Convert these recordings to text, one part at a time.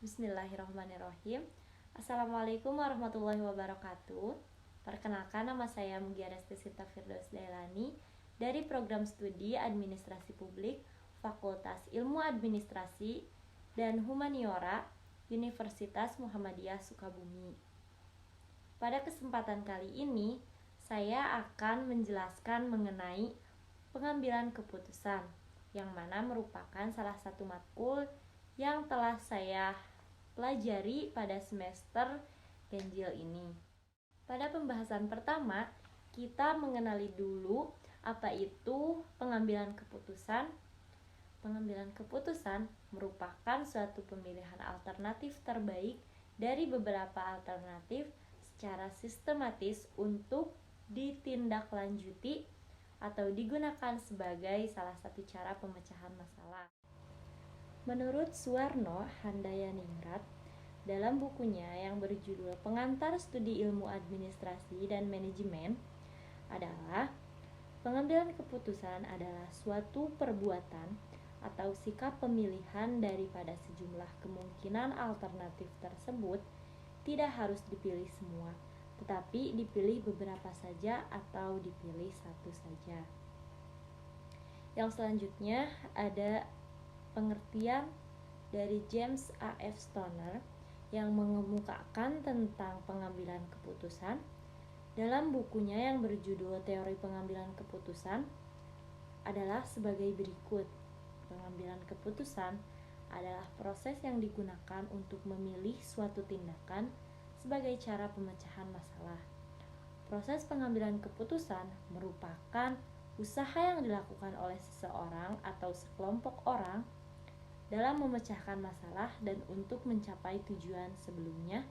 Bismillahirrahmanirrahim. Assalamualaikum warahmatullahi wabarakatuh. Perkenalkan, nama saya Mugia Restisita Firdaus Dailani dari Program Studi Administrasi Publik Fakultas Ilmu Administrasi dan Humaniora Universitas Muhammadiyah Sukabumi. Pada kesempatan kali ini, saya akan menjelaskan mengenai pengambilan keputusan, yang mana merupakan salah satu matkul yang telah saya pelajari pada semester ganjil ini. Pada pembahasan pertama, kita mengenali dulu apa itu pengambilan keputusan. Pengambilan keputusan merupakan suatu pemilihan alternatif terbaik dari beberapa alternatif secara sistematis untuk ditindaklanjuti atau digunakan sebagai salah satu cara pemecahan masalah. Menurut Suwarno Handayaningrat, dalam bukunya yang berjudul Pengantar Studi Ilmu Administrasi dan Manajemen, adalah pengambilan keputusan adalah suatu perbuatan atau sikap pemilihan daripada sejumlah kemungkinan alternatif tersebut. Tidak harus dipilih semua, tetapi dipilih beberapa saja atau dipilih satu saja. Yang selanjutnya ada pengertian dari James A.F. Stoner yang mengemukakan tentang pengambilan keputusan. Dalam bukunya yang berjudul Teori Pengambilan Keputusan adalah sebagai berikut. Pengambilan keputusan adalah proses yang digunakan untuk memilih suatu tindakan sebagai cara pemecahan masalah. Proses pengambilan keputusan merupakan usaha yang dilakukan oleh seseorang atau sekelompok orang dalam memecahkan masalah dan untuk mencapai tujuan sebelumnya.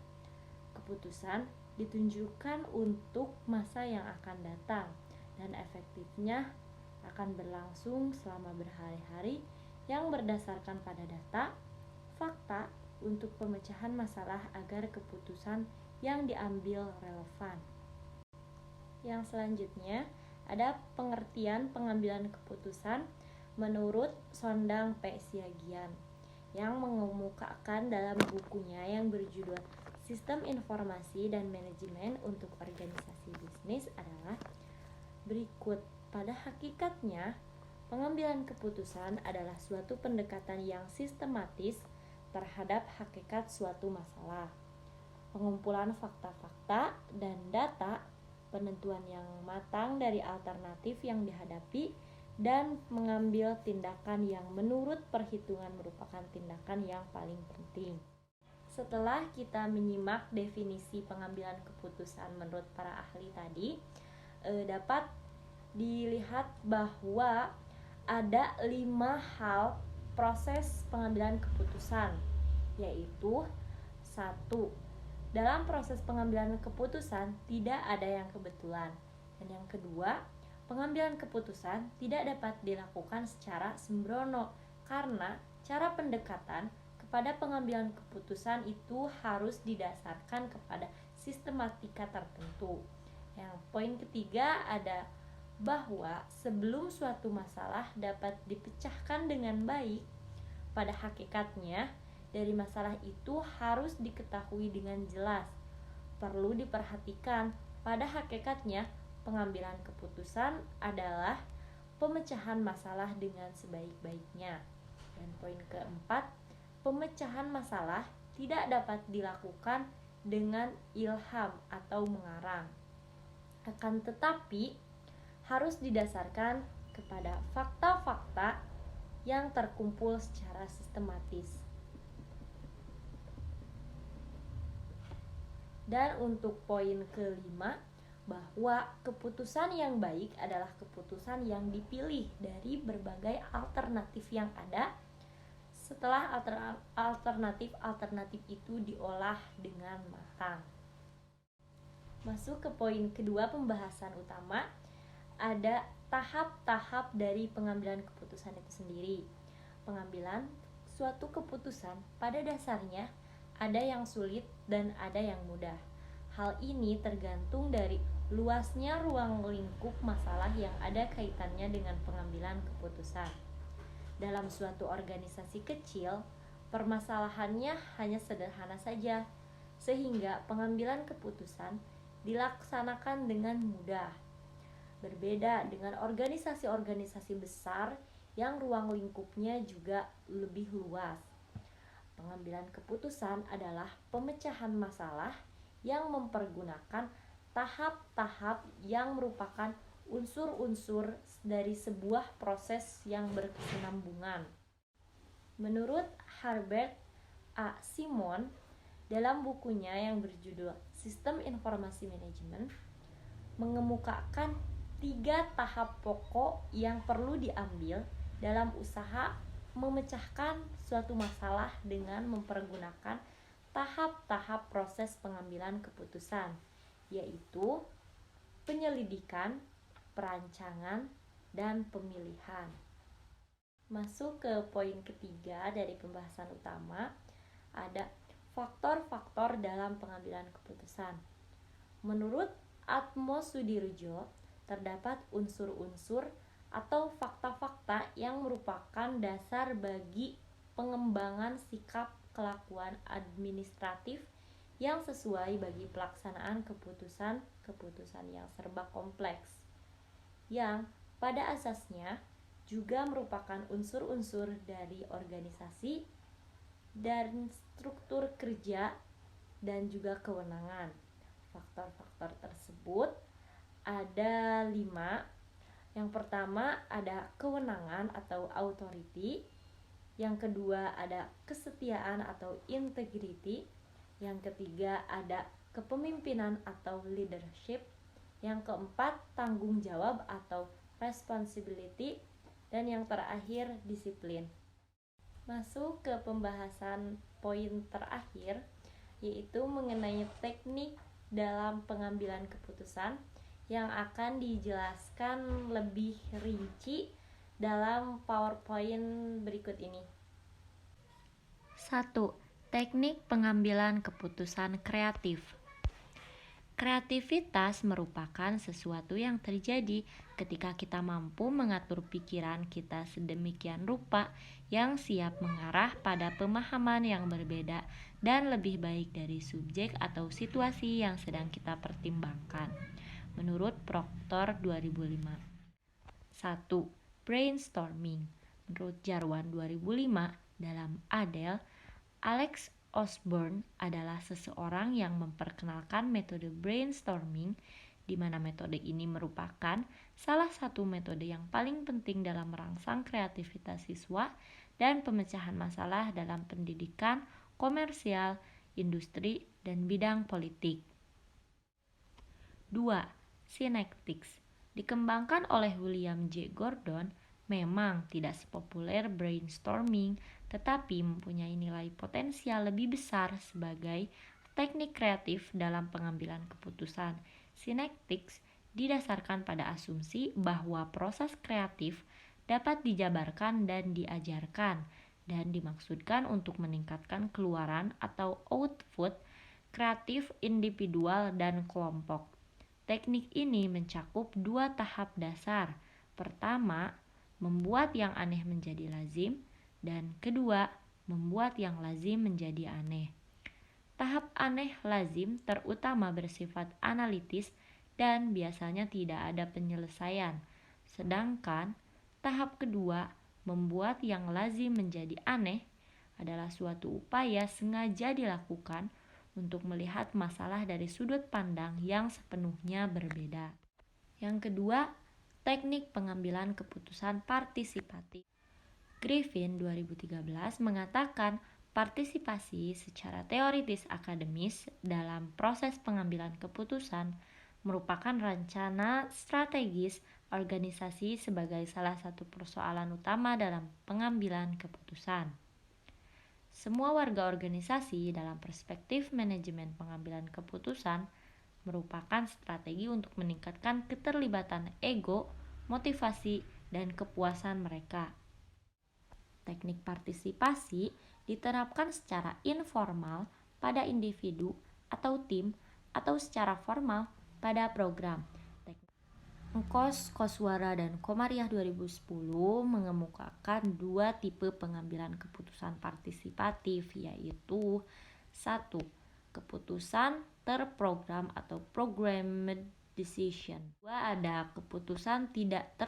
Keputusan ditunjukkan untuk masa yang akan datang dan efektifnya akan berlangsung selama berhari-hari yang berdasarkan pada data, fakta untuk pemecahan masalah agar keputusan yang diambil relevan. Yang selanjutnya ada pengertian pengambilan keputusan menurut Sondang P. Siagian yang mengemukakan dalam bukunya yang berjudul Sistem Informasi dan Manajemen untuk Organisasi Bisnis adalah berikut. Pada hakikatnya, pengambilan keputusan adalah suatu pendekatan yang sistematis terhadap hakikat suatu masalah. Pengumpulan fakta-fakta dan data, penentuan yang matang dari alternatif yang dihadapi, dan mengambil tindakan yang menurut perhitungan merupakan tindakan yang paling penting. Setelah kita menyimak definisi pengambilan keputusan menurut para ahli tadi, dapat dilihat bahwa ada 5 hal proses pengambilan keputusan, yaitu 1. Dalam proses pengambilan keputusan tidak ada yang kebetulan. Dan yang kedua, pengambilan keputusan tidak dapat dilakukan secara sembrono karena cara pendekatan kepada pengambilan keputusan itu harus didasarkan kepada sistematika tertentu. Yang poin ketiga ada bahwa sebelum suatu masalah dapat dipecahkan dengan baik, pada hakikatnya dari masalah itu harus diketahui dengan jelas. Perlu diperhatikan, pada hakikatnya pengambilan keputusan adalah pemecahan masalah dengan sebaik-baiknya. Dan poin keempat, pemecahan masalah tidak dapat dilakukan dengan ilham atau mengarang. Akan tetapi, harus didasarkan kepada fakta-fakta yang terkumpul secara sistematis. Dan untuk poin kelima, bahwa keputusan yang baik adalah keputusan yang dipilih dari berbagai alternatif yang ada setelah alternatif itu diolah dengan matang. Masuk ke poin kedua pembahasan utama, ada tahap-tahap dari pengambilan keputusan itu sendiri. Pengambilan suatu keputusan pada dasarnya ada yang sulit dan ada yang mudah. Hal ini tergantung dari luasnya ruang lingkup masalah yang ada kaitannya dengan pengambilan keputusan. Dalam suatu organisasi kecil, permasalahannya hanya sederhana saja, sehingga pengambilan keputusan dilaksanakan dengan mudah. Berbeda dengan organisasi-organisasi besar yang ruang lingkupnya juga lebih luas. Pengambilan keputusan adalah pemecahan masalah yang mempergunakan tahap-tahap yang merupakan unsur-unsur dari sebuah proses yang berkesinambungan. Menurut Herbert A. Simon, dalam bukunya yang berjudul Sistem Informasi Manajemen, mengemukakan 3 tahap pokok yang perlu diambil dalam usaha memecahkan suatu masalah dengan mempergunakan tahap-tahap proses pengambilan keputusan, yaitu penyelidikan, perancangan, dan pemilihan. Masuk ke poin ketiga dari pembahasan utama, ada faktor-faktor dalam pengambilan keputusan. Menurut Atmo Sudirojo, terdapat unsur-unsur atau fakta-fakta yang merupakan dasar bagi pengembangan sikap kelakuan administratif yang sesuai bagi pelaksanaan keputusan yang serba kompleks, yang pada asasnya juga merupakan unsur-unsur dari organisasi dan struktur kerja dan juga kewenangan. Faktor-faktor tersebut ada 5. Yang pertama ada kewenangan atau authority. Yang kedua ada kesetiaan atau integrity. Yang ketiga ada kepemimpinan atau leadership. Yang keempat tanggung jawab atau responsibility. Dan yang terakhir disiplin. Masuk ke pembahasan poin terakhir, yaitu mengenai teknik dalam pengambilan keputusan yang akan dijelaskan lebih rinci dalam PowerPoint berikut ini. 1. Teknik pengambilan keputusan kreatif. Kreativitas merupakan sesuatu yang terjadi ketika kita mampu mengatur pikiran kita sedemikian rupa yang siap mengarah pada pemahaman yang berbeda dan lebih baik dari subjek atau situasi yang sedang kita pertimbangkan. Menurut Proctor 2005. 1. Brainstorming. Menurut Jarwan 2005, dalam Adele, Alex Osborne adalah seseorang yang memperkenalkan metode brainstorming, di mana metode ini merupakan salah satu metode yang paling penting dalam merangsang kreativitas siswa dan pemecahan masalah dalam pendidikan, komersial, industri, dan bidang politik. 2. Synectics. Dikembangkan oleh William J. Gordon, memang tidak sepopuler brainstorming, tetapi mempunyai nilai potensial lebih besar sebagai teknik kreatif dalam pengambilan keputusan. Synectics didasarkan pada asumsi bahwa proses kreatif dapat dijabarkan dan diajarkan, dan dimaksudkan untuk meningkatkan keluaran atau output kreatif individual dan kelompok. Teknik ini mencakup 2 tahap dasar. Pertama, membuat yang aneh menjadi lazim, dan kedua, membuat yang lazim menjadi aneh. Tahap aneh lazim terutama bersifat analitis dan biasanya tidak ada penyelesaian. Sedangkan tahap kedua, membuat yang lazim menjadi aneh, adalah suatu upaya sengaja dilakukan untuk melihat masalah dari sudut pandang yang sepenuhnya berbeda. Yang kedua, teknik pengambilan keputusan partisipatif. Griffin 2013 mengatakan partisipasi secara teoritis akademis dalam proses pengambilan keputusan merupakan rencana strategis organisasi sebagai salah satu persoalan utama dalam pengambilan keputusan. Semua warga organisasi dalam perspektif manajemen pengambilan keputusan merupakan strategi untuk meningkatkan keterlibatan ego, motivasi, dan kepuasan mereka. Teknik partisipasi diterapkan secara informal pada individu atau tim atau secara formal pada program. Koswara dan Komariah 2010 mengemukakan dua tipe pengambilan keputusan partisipatif, yaitu 1. Keputusan terprogram atau programmed decision. 2. Ada keputusan tidak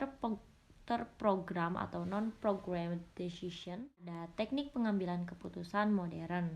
terprogram atau non-programmed decision. Ada teknik pengambilan keputusan modern.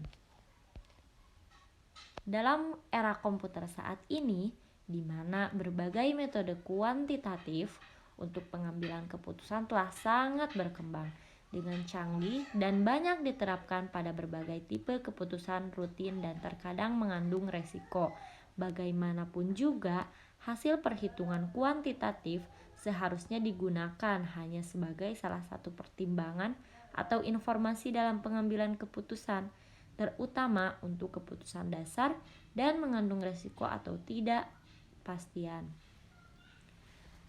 Dalam era komputer saat ini, di mana berbagai metode kuantitatif untuk pengambilan keputusan telah sangat berkembang dengan canggih dan banyak diterapkan pada berbagai tipe keputusan rutin dan terkadang mengandung resiko. Bagaimanapun juga, hasil perhitungan kuantitatif seharusnya digunakan hanya sebagai salah satu pertimbangan atau informasi dalam pengambilan keputusan, terutama untuk keputusan dasar dan mengandung resiko atau tidak pastian.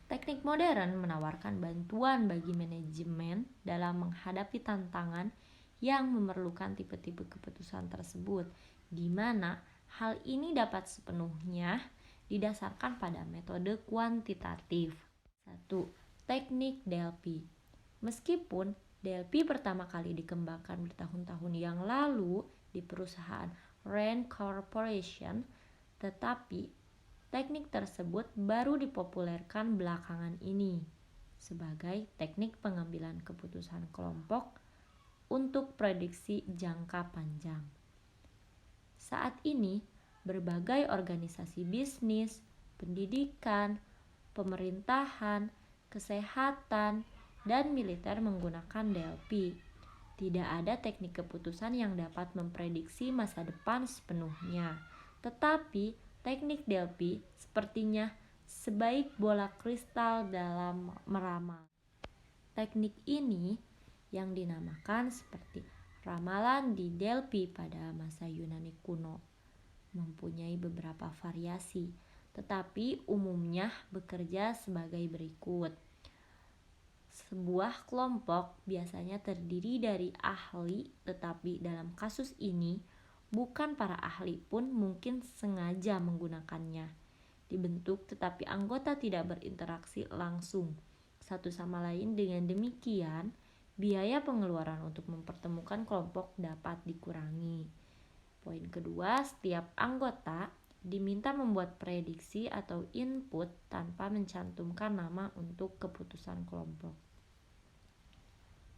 Teknik modern menawarkan bantuan bagi manajemen dalam menghadapi tantangan yang memerlukan tipe-tipe keputusan tersebut, di mana hal ini dapat sepenuhnya didasarkan pada metode kuantitatif. 1. Teknik DLP. Meskipun DLP pertama kali dikembangkan bertahun-tahun yang lalu di perusahaan Rand Corporation, tetapi teknik tersebut baru dipopulerkan belakangan ini sebagai teknik pengambilan keputusan kelompok untuk prediksi jangka panjang. Saat ini, berbagai organisasi bisnis, pendidikan, pemerintahan, kesehatan, dan militer menggunakan DLP. Tidak ada teknik keputusan yang dapat memprediksi masa depan sepenuhnya, tetapi teknik DLP sepertinya sebaik bola kristal dalam meramal. Teknik ini yang dinamakan seperti ramalan di Delphi pada masa Yunani kuno mempunyai beberapa variasi, tetapi umumnya bekerja sebagai berikut. Sebuah kelompok biasanya terdiri dari ahli, tetapi dalam kasus ini bukan para ahli pun mungkin sengaja menggunakannya. Dibentuk tetapi anggota tidak berinteraksi langsung satu sama lain. Dengan demikian, biaya pengeluaran untuk mempertemukan kelompok dapat dikurangi. Poin kedua, setiap anggota diminta membuat prediksi atau input tanpa mencantumkan nama untuk keputusan kelompok.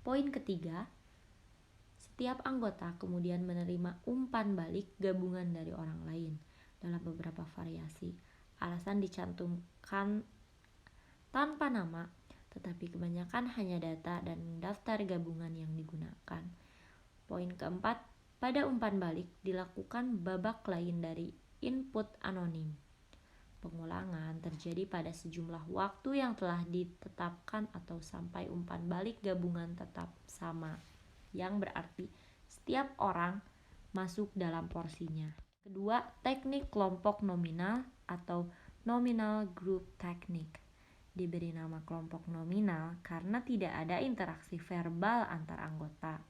Poin ketiga, setiap anggota kemudian menerima umpan balik gabungan dari orang lain dalam beberapa variasi. Alasan dicantumkan tanpa nama, tetapi kebanyakan hanya data dan daftar gabungan yang digunakan. Poin keempat, pada umpan balik dilakukan babak lain dari input anonim. Pengulangan terjadi pada sejumlah waktu yang telah ditetapkan atau sampai umpan balik gabungan tetap sama, yang berarti setiap orang masuk dalam porsinya. Kedua, teknik kelompok nominal atau nominal group technique. Diberi nama kelompok nominal karena tidak ada interaksi verbal antar anggota.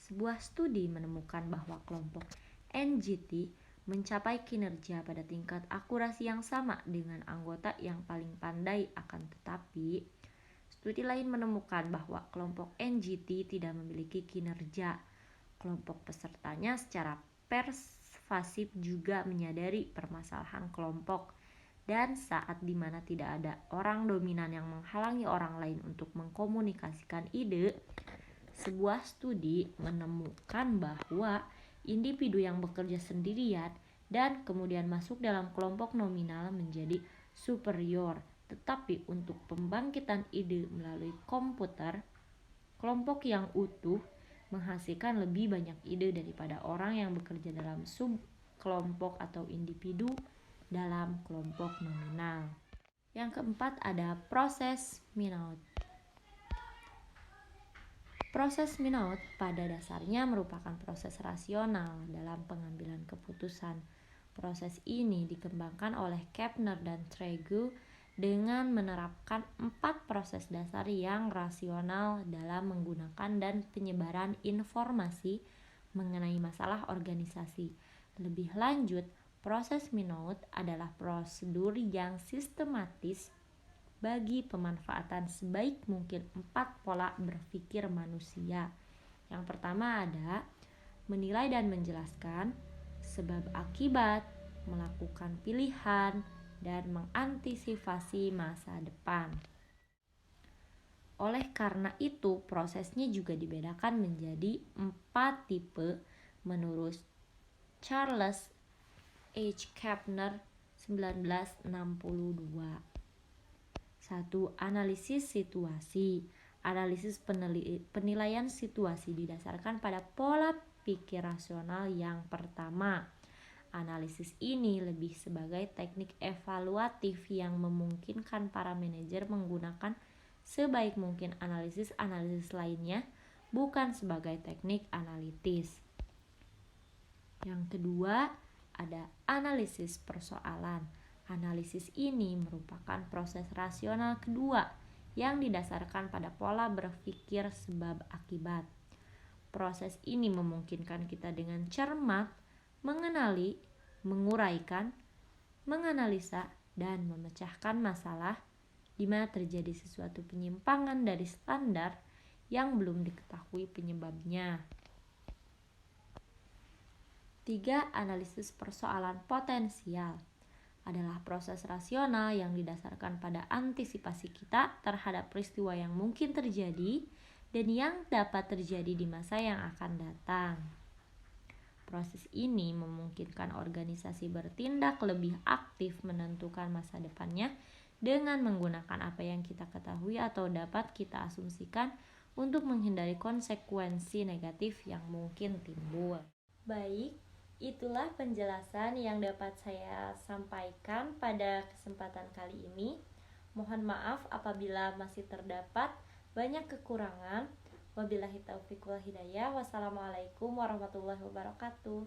Sebuah studi menemukan bahwa kelompok NGT mencapai kinerja pada tingkat akurasi yang sama dengan anggota yang paling pandai, akan tetapi studi lain menemukan bahwa kelompok NGT tidak memiliki kinerja. Kelompok pesertanya secara persvasif juga menyadari permasalahan kelompok, dan saat dimana tidak ada orang dominan yang menghalangi orang lain untuk mengkomunikasikan ide, sebuah studi menemukan bahwa individu yang bekerja sendirian dan kemudian masuk dalam kelompok nominal menjadi superior. Tetapi untuk pembangkitan ide melalui komputer, kelompok yang utuh menghasilkan lebih banyak ide daripada orang yang bekerja dalam subkelompok atau individu dalam kelompok nominal. Yang keempat ada proses Minout. Proses Minout pada dasarnya merupakan proses rasional dalam pengambilan keputusan. Proses ini dikembangkan oleh Kapner dan Tregu dengan menerapkan 4 proses dasar yang rasional dalam menggunakan dan penyebaran informasi mengenai masalah organisasi. Lebih lanjut, proses Minout adalah prosedur yang sistematis bagi pemanfaatan sebaik mungkin 4 pola berpikir manusia. Yang pertama ada menilai dan menjelaskan sebab akibat, melakukan pilihan, dan mengantisipasi masa depan. Oleh karena itu, prosesnya juga dibedakan menjadi 4 tipe menurut Charles H. Kapner 1962. 1. Analisis situasi. Analisis penilaian situasi didasarkan pada pola pikir rasional yang pertama. Analisis ini lebih sebagai teknik evaluatif yang memungkinkan para manajer menggunakan sebaik mungkin analisis lainnya, bukan sebagai teknik analitis. Yang kedua, ada analisis persoalan. Analisis ini merupakan proses rasional kedua yang didasarkan pada pola berpikir sebab akibat. Proses ini memungkinkan kita dengan cermat mengenali, menguraikan, menganalisa, dan memecahkan masalah di mana terjadi sesuatu penyimpangan dari standar yang belum diketahui penyebabnya. 3. Analisis persoalan potensial adalah proses rasional yang didasarkan pada antisipasi kita terhadap peristiwa yang mungkin terjadi dan yang dapat terjadi di masa yang akan datang. Proses ini memungkinkan organisasi bertindak lebih aktif menentukan masa depannya dengan menggunakan apa yang kita ketahui atau dapat kita asumsikan untuk menghindari konsekuensi negatif yang mungkin timbul. Baik, itulah penjelasan yang dapat saya sampaikan pada kesempatan kali ini. Mohon maaf apabila masih terdapat banyak kekurangan. Wabillahi taufiq wal hidayah. Wassalamualaikum warahmatullahi wabarakatuh.